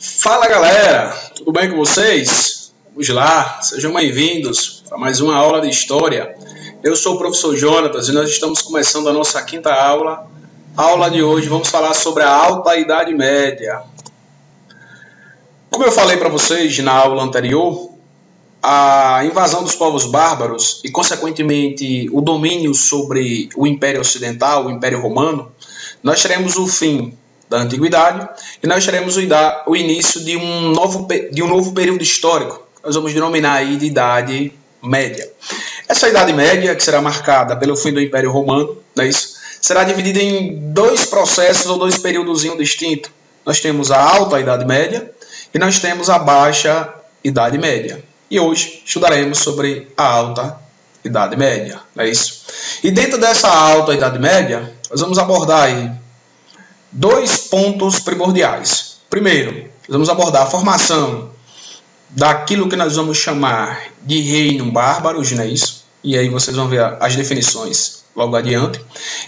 Fala galera, tudo bem com vocês? Vamos lá, sejam bem-vindos para mais uma aula de História. Eu sou o professor Jonatas e nós estamos começando a nossa quinta aula. A aula de hoje vamos falar sobre a Alta Idade Média. Como eu falei para vocês na aula anterior, a invasão dos povos bárbaros e, consequentemente, o domínio sobre o Império Ocidental, o Império Romano, nós teremos o fim da Antiguidade e nós teremos o início de um novo período histórico, que nós vamos denominar aí de Idade Média. Essa Idade Média, que será marcada pelo fim do Império Romano, não é isso? Será dividida em dois processos ou dois períodos distintos. Nós temos a Alta Idade Média e nós temos a Baixa Idade Média. E hoje estudaremos sobre a Alta Idade Média, não é isso? E dentro dessa Alta Idade Média, nós vamos abordar aí dois pontos primordiais. Primeiro, nós vamos abordar a formação daquilo que nós vamos chamar de reino bárbaros, não é isso? E aí vocês vão ver as definições logo adiante.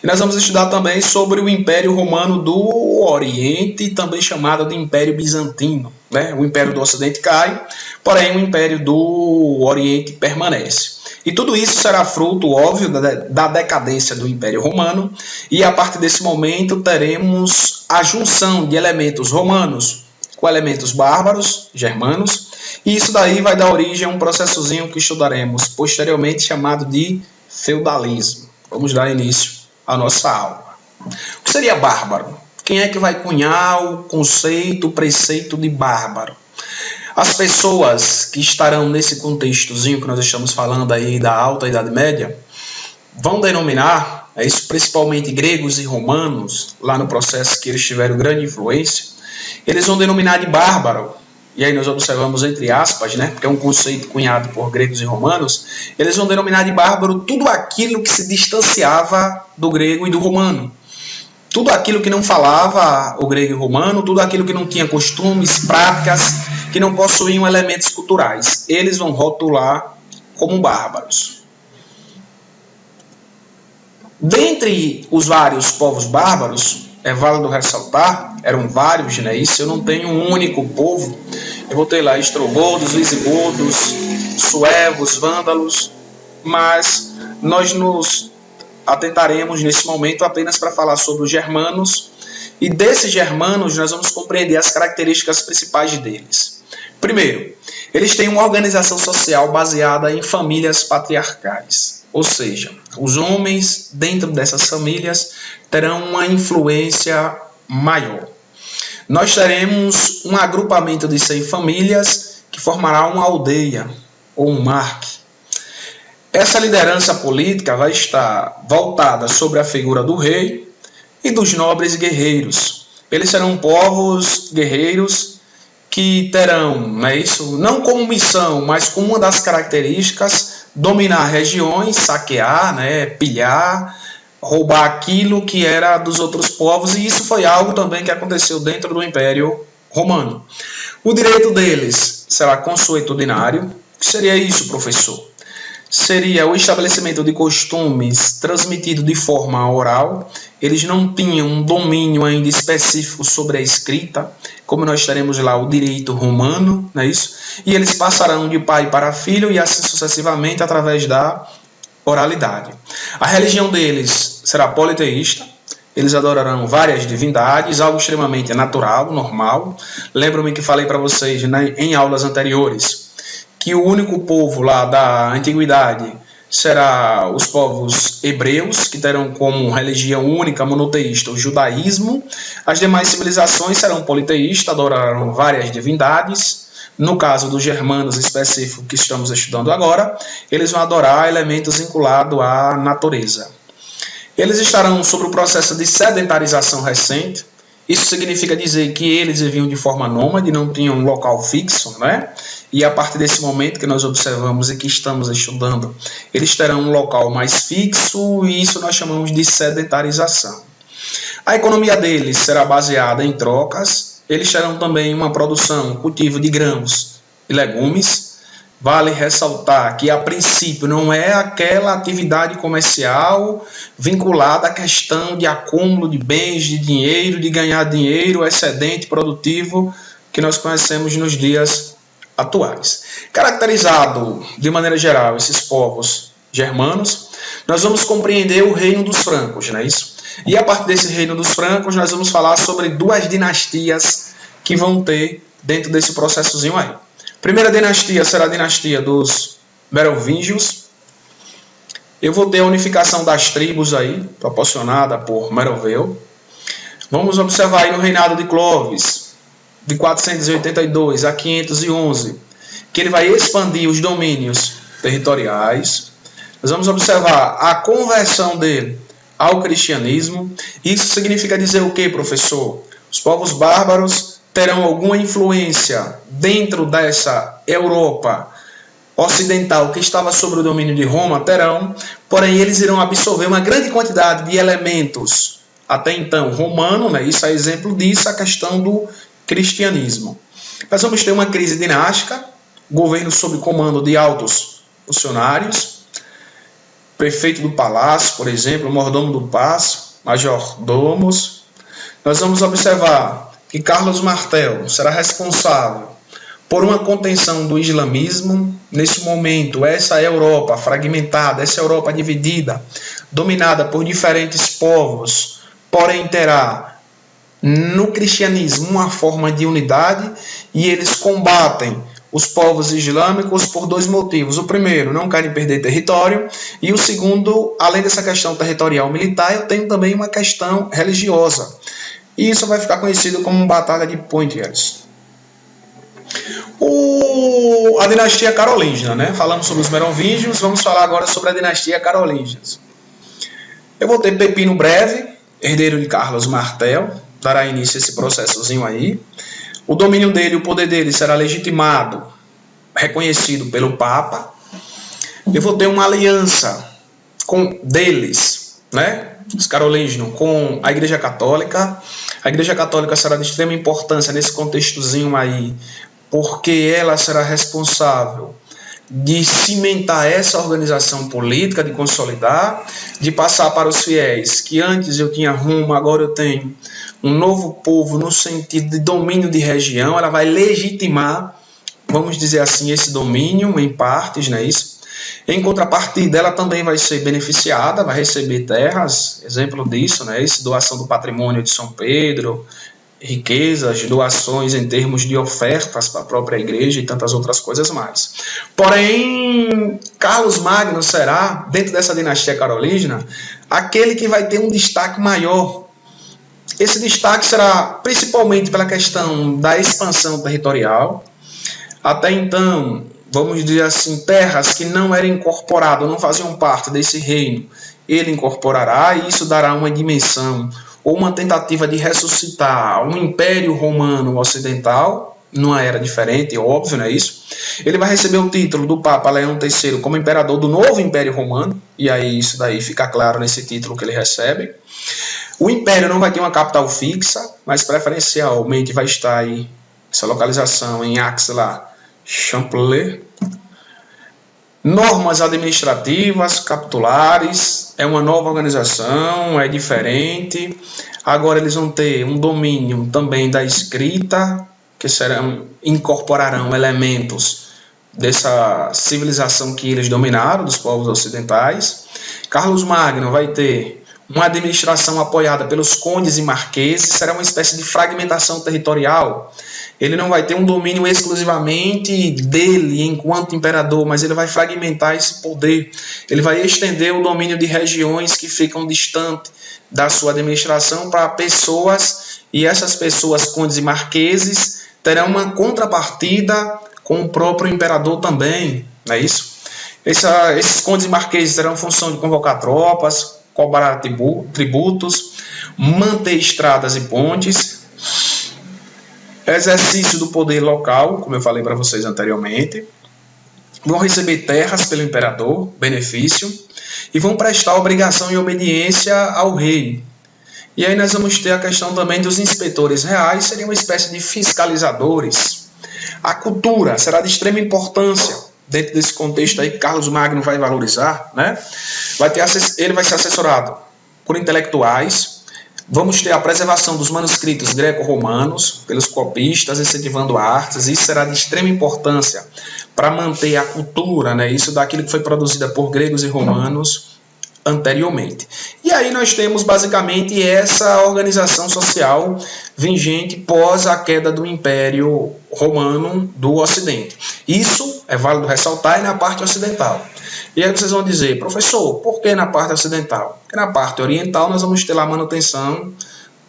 E nós vamos estudar também sobre o Império Romano do Oriente, também chamado de Império Bizantino, né? O Império do Ocidente cai, porém o Império do Oriente permanece. E tudo isso será fruto, óbvio, da decadência do Império Romano, e a partir desse momento teremos a junção de elementos romanos com elementos bárbaros, germanos, e isso daí vai dar origem a um processozinho que estudaremos posteriormente chamado de feudalismo. Vamos dar início à nossa aula. O que seria bárbaro? Quem é que vai cunhar o conceito, o preceito de bárbaro? As pessoas que estarão nesse contextozinho que nós estamos falando aí da Alta Idade Média vão denominar, isso principalmente gregos e romanos, lá no processo que eles tiveram grande influência, eles vão denominar de bárbaro. E aí nós observamos entre aspas, né, porque é um conceito cunhado por gregos e romanos, eles vão denominar de bárbaro tudo aquilo que se distanciava do grego e do romano. Tudo aquilo que não falava o grego e o romano, tudo aquilo que não tinha costumes, práticas, que não possuíam elementos culturais. Eles vão rotular como bárbaros. Dentre os vários povos bárbaros, é válido ressaltar, eram vários, né? Isso eu não tenho um único povo. Eu vou ter lá ostrogodos, visigodos, suevos, vândalos, mas nós nos atentaremos nesse momento apenas para falar sobre os germanos, e desses germanos nós vamos compreender as características principais deles. Primeiro, eles têm uma organização social baseada em famílias patriarcais, ou seja, os homens dentro dessas famílias terão uma influência maior. Nós teremos um agrupamento de 100 famílias que formará uma aldeia ou um marque. Essa liderança política vai estar voltada sobre a figura do rei e dos nobres guerreiros. Eles serão povos guerreiros que terão, não como missão, mas como uma das características, dominar regiões, saquear, pilhar, roubar aquilo que era dos outros povos, e isso foi algo também que aconteceu dentro do Império Romano. O direito deles será consuetudinário. O que seria isso, professor? Seria o estabelecimento de costumes transmitido de forma oral. Eles não tinham um domínio ainda específico sobre a escrita, como nós teremos lá o direito romano, não é isso? E eles passarão de pai para filho e assim sucessivamente através da oralidade. A religião deles será politeísta. Eles adorarão várias divindades, algo extremamente natural, normal. Lembro-me que falei para vocês, em aulas anteriores, que o único povo lá da antiguidade será os povos hebreus, que terão como religião única monoteísta o judaísmo. As demais civilizações serão politeístas, adorarão várias divindades. No caso dos germanos específico que estamos estudando agora, eles vão adorar elementos vinculados à natureza. Eles estarão sobre o processo de sedentarização recente. Isso significa dizer que eles viviam de forma nômade, não tinham um local fixo, né? E a partir desse momento que nós observamos e que estamos estudando, eles terão um local mais fixo, e isso nós chamamos de sedentarização. A economia deles será baseada em trocas. Eles terão também uma produção, cultivo de grãos e legumes. Vale ressaltar que, a princípio, não é aquela atividade comercial vinculada à questão de acúmulo de bens, de dinheiro, de ganhar dinheiro, excedente produtivo que nós conhecemos nos dias atuais. Caracterizado, de maneira geral, esses povos germanos, nós vamos compreender o reino dos francos, não é isso? E a partir desse reino dos francos, nós vamos falar sobre duas dinastias que vão ter dentro desse processozinho aí. Primeira dinastia será a dinastia dos merovingios. Eu vou ter a unificação das tribos aí, proporcionada por Meroveu. Vamos observar aí no reinado de Clovis, de 482 a 511, que ele vai expandir os domínios territoriais. Nós vamos observar a conversão dele ao cristianismo. Isso significa dizer o que, professor? Os povos bárbaros terão alguma influência dentro dessa Europa ocidental que estava sob o domínio de Roma? Terão, porém eles irão absorver uma grande quantidade de elementos até então romano, né? Isso é exemplo disso, a questão do cristianismo. Nós vamos ter uma crise dinástica, governo sob comando de altos funcionários, prefeito do palácio, por exemplo, mordomo do palácio, majordomos. Nós vamos observar que Carlos Martel será responsável por uma contenção do islamismo. Nesse momento, essa Europa fragmentada, essa Europa dividida, dominada por diferentes povos, porém terá no cristianismo uma forma de unidade, e eles combatem os povos islâmicos por dois motivos. O primeiro, não querem perder território, e o segundo, além dessa questão territorial militar, eu tenho também uma questão religiosa. E isso vai ficar conhecido como Batalha de Poitiers. A dinastia carolíngia, né? Falamos sobre os merovingios, vamos falar agora sobre a dinastia carolíngia. Eu vou ter Pepino Breve, herdeiro de Carlos Martel, dará início a esse processozinho aí. O domínio dele, o poder dele será legitimado, reconhecido pelo Papa. Eu vou ter uma aliança deles, né? Os carolíngios, com a Igreja Católica. A Igreja Católica será de extrema importância nesse contextozinho aí, porque ela será responsável de cimentar essa organização política, de consolidar, de passar para os fiéis que antes eu tinha Roma, agora eu tenho um novo povo no sentido de domínio de região. Ela vai legitimar, vamos dizer assim, esse domínio em partes, não é isso? Em contrapartida, ela também vai ser beneficiada, vai receber terras, exemplo disso, né? Essa doação do patrimônio de São Pedro, riquezas, doações em termos de ofertas para a própria igreja e tantas outras coisas mais. Porém, Carlos Magno será, dentro dessa dinastia carolíngia, aquele que vai ter um destaque maior. Esse destaque será principalmente pela questão da expansão territorial. Até então, vamos dizer assim, terras que não eram incorporadas, não faziam parte desse reino, ele incorporará, e isso dará uma dimensão ou uma tentativa de ressuscitar um Império Romano Ocidental, numa era diferente, óbvio, não é isso? Ele vai receber o título do Papa Leão III como imperador do novo Império Romano, e aí isso daí fica claro nesse título que ele recebe. O Império não vai ter uma capital fixa, mas preferencialmente vai estar aí, essa localização em Aix-la-Chapelle. Normas administrativas, capitulares, é uma nova organização, é diferente. Agora eles vão ter um domínio também da escrita, que incorporarão elementos dessa civilização que eles dominaram, dos povos ocidentais. Carlos Magno vai ter uma administração apoiada pelos condes e marqueses, será uma espécie de fragmentação territorial. Ele não vai ter um domínio exclusivamente dele enquanto imperador, mas ele vai fragmentar esse poder. Ele vai estender o domínio de regiões que ficam distantes da sua administração para pessoas, e essas pessoas, condes e marqueses, terão uma contrapartida com o próprio imperador também, não é isso? Esses condes e marqueses terão função de convocar tropas, cobrar tributos, manter estradas e pontes, exercício do poder local, como eu falei para vocês anteriormente, vão receber terras pelo imperador, benefício, e vão prestar obrigação e obediência ao rei. E aí nós vamos ter a questão também dos inspetores reais, seriam uma espécie de fiscalizadores. A cultura será de extrema importância dentro desse contexto aí que Carlos Magno vai valorizar, né? Ele vai ser assessorado por intelectuais, Vamos ter a preservação dos manuscritos greco-romanos pelos copistas, incentivando artes. Isso será de extrema importância para manter a cultura, né? Isso daquilo que foi produzida por gregos e romanos anteriormente. E aí nós temos basicamente essa organização social vigente pós a queda do Império Romano do Ocidente. Isso é válido ressaltar na parte ocidental. E aí vocês vão dizer, professor, por que na parte ocidental? Porque na parte oriental nós vamos ter lá a manutenção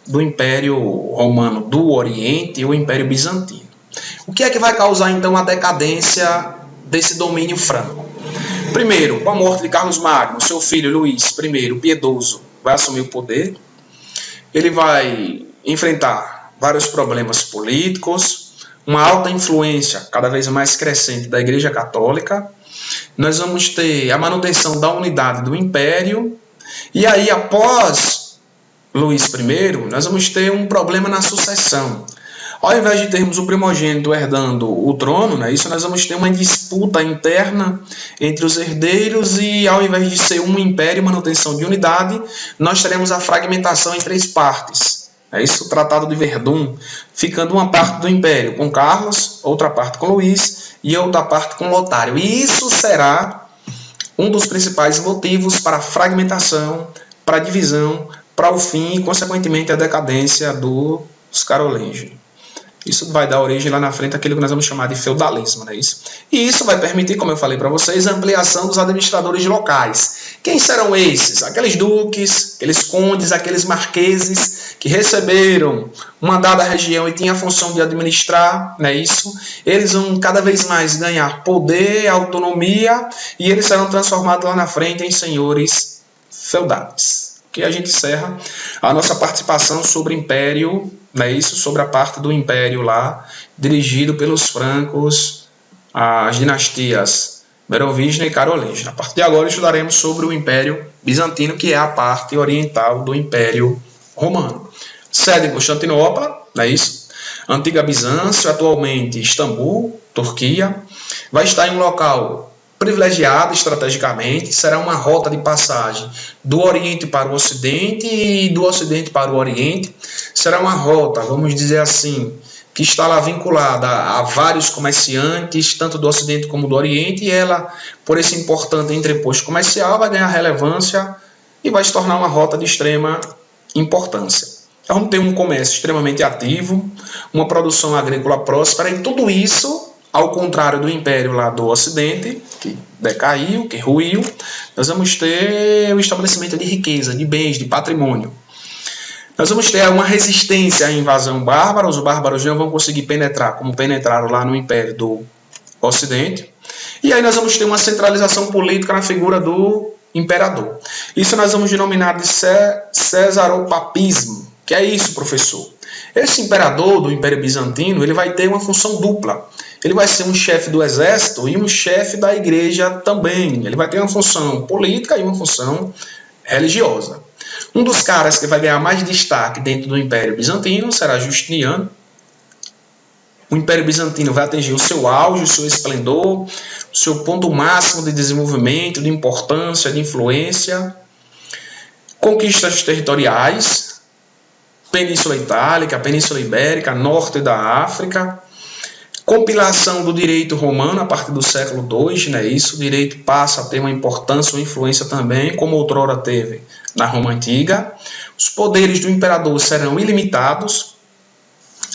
do Império Romano do Oriente e o Império Bizantino. O que é que vai causar então a decadência desse domínio franco? Primeiro, com a morte de Carlos Magno, seu filho Luís I, piedoso, vai assumir o poder. Ele vai enfrentar vários problemas políticos, uma alta influência cada vez mais crescente da Igreja Católica. Nós vamos ter a manutenção da unidade do Império. E aí, após Luís I, nós vamos ter um problema na sucessão. Ao invés de termos o primogênito herdando o trono, né, isso nós vamos ter uma disputa interna entre os herdeiros e, ao invés de ser um império, manutenção de unidade, nós teremos a fragmentação em 3 partes. É isso, o Tratado de Verdun, ficando uma parte do império com Carlos, outra parte com Luís e outra parte com Lotário. E isso será um dos principais motivos para a fragmentação, para a divisão, para o fim e, consequentemente, a decadência dos carolingios. Isso vai dar origem lá na frente àquilo que nós vamos chamar de feudalismo, não é isso? E isso vai permitir, como eu falei para vocês, a ampliação dos administradores locais. Quem serão esses? Aqueles duques, aqueles condes, aqueles marqueses que receberam uma dada região e tinham a função de administrar, não é isso? Eles vão cada vez mais ganhar poder, autonomia e eles serão transformados lá na frente em senhores feudais. Que a gente encerra a nossa participação sobre o Império, né, isso, sobre a parte do Império lá, dirigido pelos francos, as dinastias Merovíngena e Carolíngia. A partir de agora estudaremos sobre o Império Bizantino, que é a parte oriental do Império Romano. Sede em Constantinopla, não é isso? Antiga Bizâncio, atualmente Istambul, Turquia. Vai estar em um local privilegiado estrategicamente, será uma rota de passagem do Oriente para o Ocidente e do Ocidente para o Oriente. Será uma rota, vamos dizer assim, que está lá vinculada a vários comerciantes, tanto do Ocidente como do Oriente, e ela, por esse importante entreposto comercial, vai ganhar relevância e vai se tornar uma rota de extrema importância. Então, vamos ter um comércio extremamente ativo, uma produção agrícola próspera, e tudo isso, ao contrário do Império lá do Ocidente, que decaiu, que ruiu, nós vamos ter o estabelecimento de riqueza, de bens, de patrimônio. Nós vamos ter uma resistência à invasão bárbara, os bárbaros não vão conseguir penetrar como penetraram lá no Império do Ocidente. E aí nós vamos ter uma centralização política na figura do imperador. Isso nós vamos denominar de cesaropapismo. Que é isso, professor? Esse imperador do Império Bizantino, ele vai ter uma função dupla. Ele vai ser um chefe do exército e um chefe da igreja também. Ele vai ter uma função política e uma função religiosa. Um dos caras que vai ganhar mais destaque dentro do Império Bizantino será Justiniano. O Império Bizantino vai atingir o seu auge, o seu esplendor, o seu ponto máximo de desenvolvimento, de importância, de influência. Conquistas territoriais. Península Itálica, Península Ibérica, norte da África, compilação do direito romano a partir do século II, né? Isso, o direito passa a ter uma importância, uma influência também, como outrora teve na Roma Antiga. Os poderes do imperador serão ilimitados,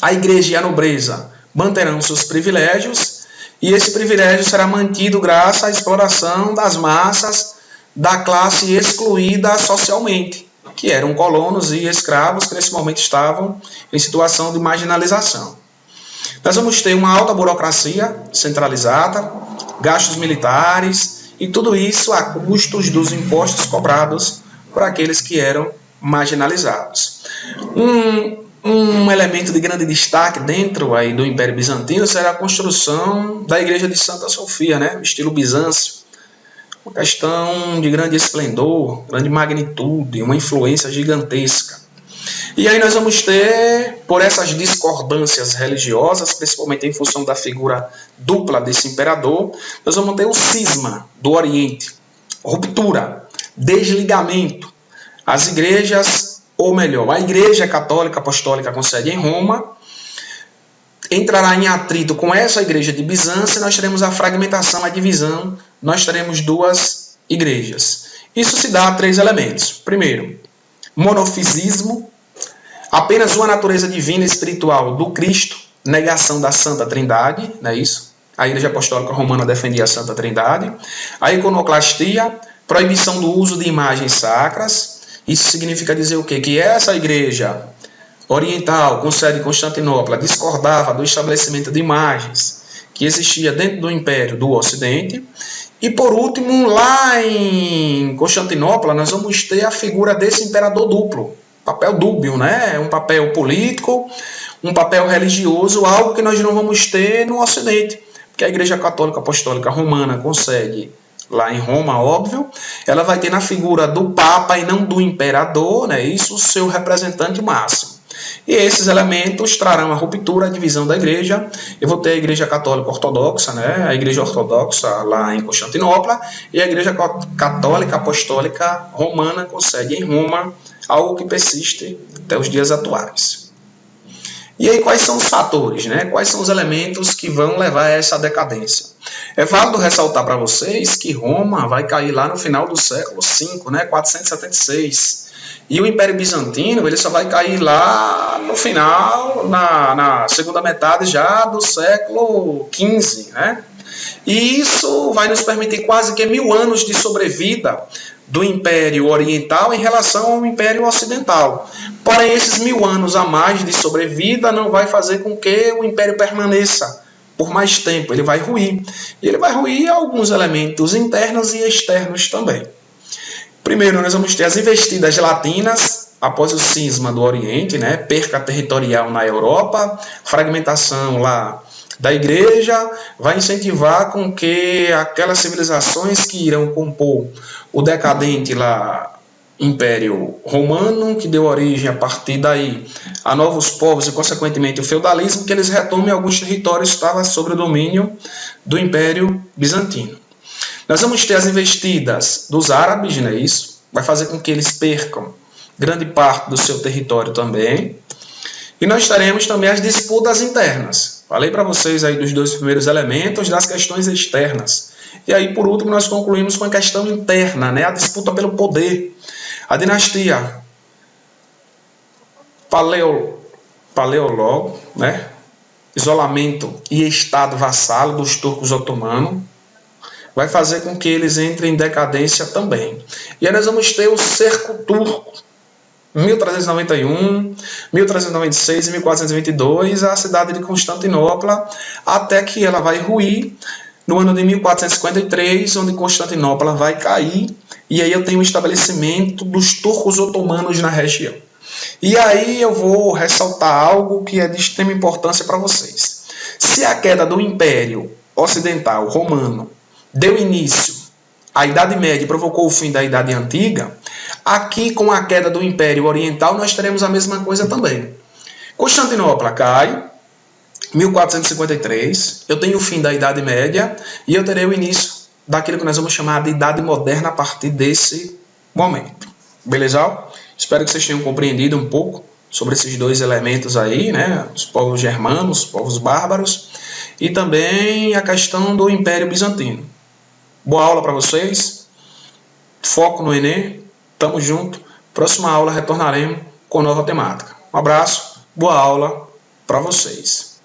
a igreja e a nobreza manterão seus privilégios, e esse privilégio será mantido graças à exploração das massas da classe excluída socialmente, que eram colonos e escravos que nesse momento estavam em situação de marginalização. Nós vamos ter uma alta burocracia centralizada, gastos militares e tudo isso a custos dos impostos cobrados por aqueles que eram marginalizados. Um elemento de grande destaque dentro aí do Império Bizantino será a construção da Igreja de Santa Sofia, né, estilo bizâncio. Uma questão de grande esplendor, grande magnitude, uma influência gigantesca. E aí nós vamos ter, por essas discordâncias religiosas, principalmente em função da figura dupla desse imperador, nós vamos ter o cisma do Oriente, ruptura, desligamento. As igrejas ou melhor, a Igreja Católica Apostólica com sede em Roma, entrará em atrito com essa igreja de Bizâncio e nós teremos a fragmentação, a divisão, nós teremos duas igrejas. Isso se dá a três elementos. Primeiro, monofisismo, apenas uma natureza divina e espiritual do Cristo, negação da Santa Trindade, não é isso? A Igreja Apostólica Romana defendia a Santa Trindade. A iconoclastia, proibição do uso de imagens sacras. Isso significa dizer o quê? Que essa igreja oriental, com sede em Constantinopla, discordava do estabelecimento de imagens que existia dentro do Império do Ocidente. E por último, lá em Constantinopla, nós vamos ter a figura desse imperador duplo, papel dúbio, né? Um papel político, um papel religioso, algo que nós não vamos ter no Ocidente, porque a Igreja Católica Apostólica Romana consegue lá em Roma, óbvio, ela vai ter na figura do Papa e não do Imperador, né? Isso o seu representante máximo. E esses elementos trarão a ruptura, a divisão da igreja. Eu vou ter a Igreja Católica Ortodoxa, né? A Igreja Ortodoxa lá em Constantinopla, e a Igreja Católica Apostólica Romana com sede em Roma, algo que persiste até os dias atuais. E aí, quais são os fatores, né? Quais são os elementos que vão levar a essa decadência? É válido ressaltar para vocês que Roma vai cair lá no final do século V, né? 476. E o Império Bizantino ele só vai cair lá no final, na segunda metade já do século XV, né? E isso vai nos permitir quase que 1000 anos de sobrevida do Império Oriental em relação ao Império Ocidental. Porém, esses 1000 anos a mais de sobrevida não vai fazer com que o Império permaneça por mais tempo. Ele vai ruir. E ele vai ruir alguns elementos internos e externos também. Primeiro, nós vamos ter as investidas latinas, após o cisma do Oriente, né? Perca territorial na Europa, fragmentação lá da igreja, vai incentivar com que aquelas civilizações que irão compor o decadente lá Império Romano, que deu origem a partir daí a novos povos e consequentemente o feudalismo, que eles retomem alguns territórios que estavam sob o domínio do Império Bizantino. Nós vamos ter as investidas dos árabes, né? Isso vai fazer com que eles percam grande parte do seu território também. E nós teremos também as disputas internas. Falei para vocês aí dos dois primeiros elementos, das questões externas. E aí, por último, nós concluímos com a questão interna, né? A disputa pelo poder. A dinastia Paleólogo, né? Isolamento e estado vassalo dos turcos otomanos, vai fazer com que eles entrem em decadência também. E aí nós vamos ter o cerco turco, 1391, 1396 e 1422, a cidade de Constantinopla, até que ela vai ruir no ano de 1453, onde Constantinopla vai cair, e aí eu tenho o estabelecimento dos turcos otomanos na região. E aí eu vou ressaltar algo que é de extrema importância para vocês. Se a queda do Império Ocidental Romano deu início à Idade Média e provocou o fim da Idade Antiga, aqui com a queda do Império Oriental nós teremos a mesma coisa também. Constantinopla cai, 1453, eu tenho o fim da Idade Média e eu terei o início daquilo que nós vamos chamar de Idade Moderna a partir desse momento. Beleza? Espero que vocês tenham compreendido um pouco sobre esses dois elementos aí, né? Os povos germanos, os povos bárbaros, e também a questão do Império Bizantino. Boa aula para vocês. Foco no Enem. Tamo junto. Próxima aula retornaremos com nova temática. Um abraço. Boa aula para vocês.